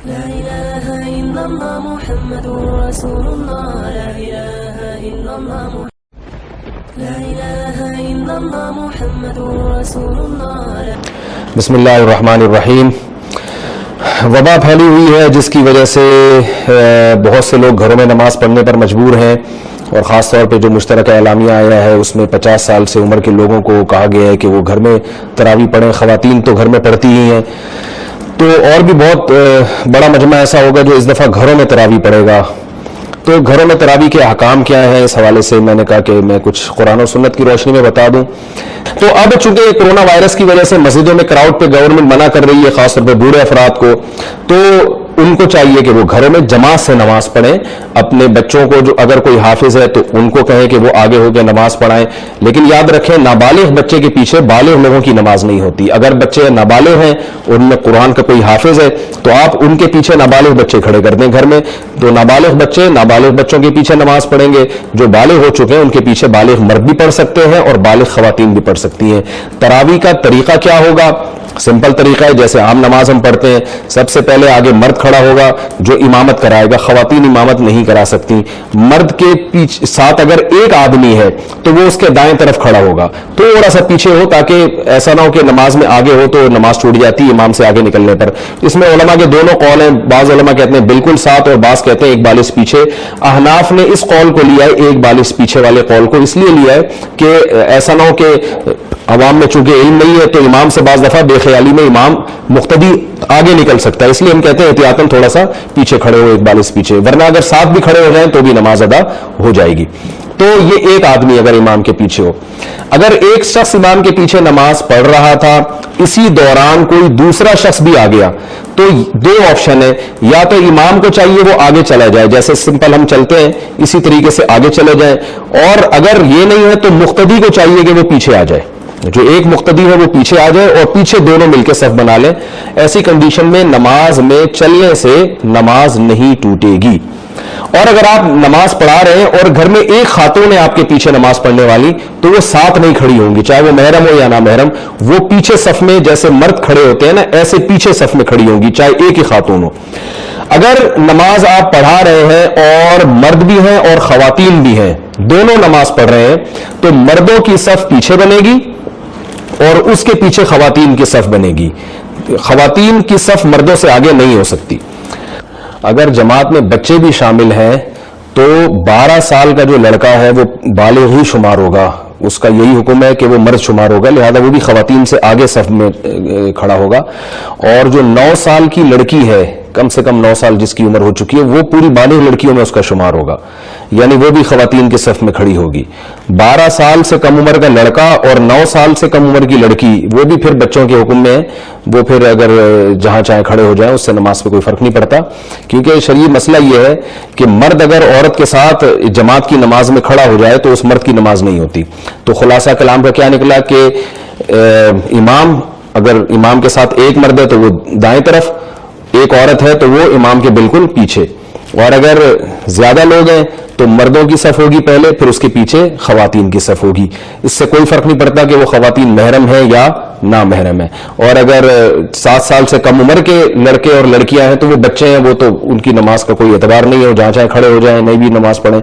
لا إله إلا الله محمد رسول الله لا إله إلا الله لا إله إلا الله محمد رسول الله بسم اللہ الرحمن الرحیم. وبا پھیلی ہوئی ہے جس کی وجہ سے بہت سے لوگ گھروں میں نماز پڑھنے پر مجبور ہیں، اور خاص طور پہ جو مشترکہ اعلامیہ آیا ہے اس میں 50 سال سے عمر کے لوگوں کو کہا گیا ہے کہ وہ گھر میں تراویح پڑھیں. خواتین تو گھر میں پڑھتی ہی ہیں، تو اور بھی بہت بڑا مجمع ایسا ہوگا جو اس دفعہ گھروں میں تراویح پڑھے گا. تو گھروں میں تراویح کے احکام کیا ہیں، اس حوالے سے میں نے کہا کہ میں کچھ قرآن و سنت کی روشنی میں بتا دوں. تو اب چونکہ کورونا وائرس کی وجہ سے مسجدوں میں کراؤڈ پہ گورنمنٹ منع کر رہی ہے، خاص طور پہ بوڑھے افراد کو، تو ان کو چاہیے کہ وہ گھروں میں جماعت سے نماز پڑھیں. اپنے بچوں کو جو اگر کوئی حافظ ہے تو ان کو کہیں کہ وہ آگے ہو کے نماز پڑھائیں. لیکن یاد رکھیں نابالغ بچے کے پیچھے بالغ لوگوں کی نماز نہیں ہوتی. اگر بچے نابالغ ہیں اور ان میں قرآن کا کوئی حافظ ہے تو آپ ان کے پیچھے نابالغ بچے کھڑے کر دیں گھر میں. تو نابالغ بچے نابالغ بچوں کے پیچھے نماز پڑھیں گے، جو بالغ ہو چکے ہیں ان کے پیچھے بالغ مرد بھی پڑھ سکتے ہیں اور بالغ خواتین بھی پڑھ سکتی ہیں. تراویح کا طریقہ کیا ہوگا؟ سمپل طریقہ ہے، جیسے عام نماز ہم پڑھتے ہیں. سب سے پہلے آگے مرد کھڑا ہوگا جو امامت کرائے گا. خواتین امامت نہیں کرا سکتی. مرد کے پیچھے ساتھ اگر ایک آدمی ہے تو وہ اس کے دائیں طرف کھڑا ہوگا، تھوڑا سا پیچھے ہو تاکہ ایسا نہ ہو کہ نماز میں آگے ہو تو نماز چھوٹ جاتی ہے امام سے آگے نکلنے پر. اس میں علماء کے دونوں قول ہیں. بعض علماء کہتے ہیں بالکل ساتھ اور بعض کہتے ہیں ایک بالش پیچھے. احناف نے اس قول کو لیا ہے، ایک بالش پیچھے والے قول کو اس لیے لیا ہے کہ ایسا نہ ہو کہ عوام میں چونکہ علم نہیں ہے تو امام سے بعض دفعہ بے خیالی میں امام مقتدی آگے نکل سکتا ہے. اس لیے ہم کہتے ہیں احتیاطاً تھوڑا سا پیچھے کھڑے ہو، ایک بالش پیچھے، ورنہ اگر ساتھ بھی کھڑے ہو جائیں تو بھی نماز ادا ہو جائے گی. تو یہ ایک آدمی اگر امام کے پیچھے ہو. اگر ایک شخص امام کے پیچھے نماز پڑھ رہا تھا، اسی دوران کوئی دوسرا شخص بھی آ گیا، تو دو آپشن ہے. یا تو امام کو چاہیے وہ آگے چلا جائے، جیسے سمپل ہم چلتے ہیں اسی طریقے سے آگے چلے جائیں. اور اگر یہ نہیں ہے تو مقتدی کو چاہیے کہ وہ پیچھے آ جائے. جو ایک مقتدی ہے وہ پیچھے آ جائے اور پیچھے دونوں مل کے صف بنا لیں. ایسی کنڈیشن میں نماز میں چلنے سے نماز نہیں ٹوٹے گی. اور اگر آپ نماز پڑھا رہے ہیں اور گھر میں ایک خاتون ہے آپ کے پیچھے نماز پڑھنے والی، تو وہ ساتھ نہیں کھڑی ہوں گی، چاہے وہ محرم ہو یا نہ محرم. وہ پیچھے صف میں جیسے مرد کھڑے ہوتے ہیں نا، ایسے پیچھے صف میں کھڑی ہوں گی، چاہے ایک ہی خاتون ہو. اگر نماز آپ پڑھا رہے ہیں اور مرد بھی ہیں اور خواتین بھی ہیں، دونوں نماز پڑھ رہے ہیں، تو مردوں کی صف پیچھے بنے گی اور اس کے پیچھے خواتین کی صف بنے گی. خواتین کی صف مردوں سے آگے نہیں ہو سکتی. اگر جماعت میں بچے بھی شامل ہیں تو 12 سال کا جو لڑکا ہے وہ بالغ ہی شمار ہوگا. اس کا یہی حکم ہے کہ وہ مرد شمار ہوگا، لہذا وہ بھی خواتین سے آگے صف میں کھڑا ہوگا. اور جو 9 سال کی لڑکی ہے، کم سے کم 9 سال جس کی عمر ہو چکی ہے، وہ پوری بالغ لڑکیوں میں اس کا شمار ہوگا، یعنی وہ بھی خواتین کے صف میں کھڑی ہوگی. 12 سال سے کم عمر کا لڑکا اور 9 سال سے کم عمر کی لڑکی، وہ بھی پھر بچوں کے حکم میں ہے. وہ پھر اگر جہاں چاہے کھڑے ہو جائیں، اس سے نماز پہ کوئی فرق نہیں پڑتا. کیونکہ شرعی مسئلہ یہ ہے کہ مرد اگر عورت کے ساتھ جماعت کی نماز میں کھڑا ہو جائے تو اس مرد کی نماز نہیں ہوتی. تو خلاصہ کلام کا کیا نکلا کہ امام، اگر امام کے ساتھ ایک مرد ہے تو وہ دائیں طرف، ایک عورت ہے تو وہ امام کے بالکل پیچھے. اور اگر زیادہ لوگ ہیں تو مردوں کی صف ہوگی پہلے، پھر اس کے پیچھے خواتین کی صف ہوگی. اس سے کوئی فرق نہیں پڑتا کہ وہ خواتین محرم ہے یا نہ محرم ہے. اور اگر 7 سال سے کم عمر کے لڑکے اور لڑکیاں ہیں تو وہ بچے ہیں، وہ تو ان کی نماز کا کوئی اعتبار نہیں ہے، جہاں چاہے کھڑے ہو جائیں، نہیں بھی نماز پڑھیں.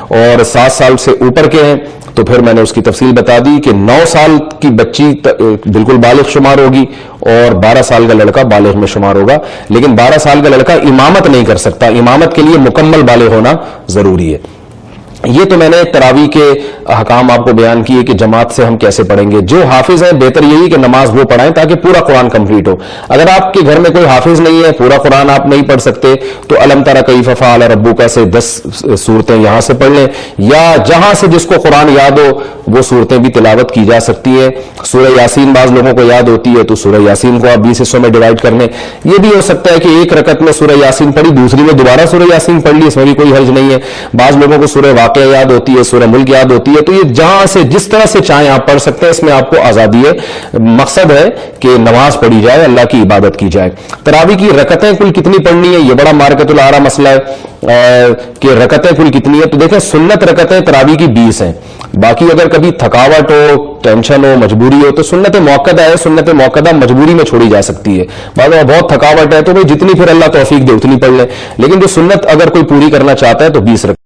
اور 7 سال سے اوپر کے ہیں تو پھر میں نے اس کی تفصیل بتا دی کہ 9 سال کی بچی بالکل بالغ شمار ہوگی اور 12 سال کا لڑکا بالغ میں شمار ہوگا. لیکن 12 سال کا لڑکا امامت نہیں کر سکتا، امامت کے لیے مکمل بالغ ہونا ضروری ہے. یہ تو میں نے تراویح کے احکام آپ کو بیان کیے کہ جماعت سے ہم کیسے پڑھیں گے. جو حافظ ہیں بہتر یہی کہ نماز وہ پڑھائیں تاکہ پورا قرآن کمپلیٹ ہو. اگر آپ کے گھر میں کوئی حافظ نہیں ہے، پورا قرآن آپ نہیں پڑھ سکتے، تو الم تری کیف فعل ربک سے 10 صورتیں یہاں سے پڑھ لیں، یا جہاں سے جس کو قرآن یاد ہو وہ صورتیں بھی تلاوت کی جا سکتی ہیں. سورہ یاسین بعض لوگوں کو یاد ہوتی ہے تو سورہ یاسین کو آپ 20 حصوں میں ڈیوائڈ کر لیں. یہ بھی ہو سکتا ہے کہ ایک رکعت میں سورہ یاسین پڑھی، دوسری میں دوبارہ سورہ یاسین پڑھ لی، اس میں بھی کوئی حرج نہیں ہے. بعض لوگوں کو سورہ واقعہ واقعہ یاد ہوتی ہے, سورہ ملک یاد ہوتی ہے, تو یہ جہاں سے جس طرح سے چاہیں آپ پڑھ سکتے ہیں, اس میں آپ کو آزادی ہے. مقصد ہے کہ نماز پڑھی جائے, اللہ کی عبادت کی جائے. تراویح کی رکعتیں کل کتنی پڑھنی ہے, یہ بڑا مارکت العارہ مسئلہ ہے کہ رکعتیں کل کتنی ہے. تو دیکھیں سنت رکعتیں تراویح کی 20 ہیں. باقی اگر کبھی تھکاوٹ ہو, ٹینشن ہو, مجبوری ہو, تو سنت موقدہ ہے. سنت موقدہ مجبوری میں چھوڑی جا سکتی ہے. بعض میں بہت تھکاوٹ ہے تو بھائی جتنی پھر اللہ توفیق دے اتنی پڑھ لیں, لیکن جو سنت اگر کوئی پوری کرنا چاہتا ہے تو 20 رکعتیں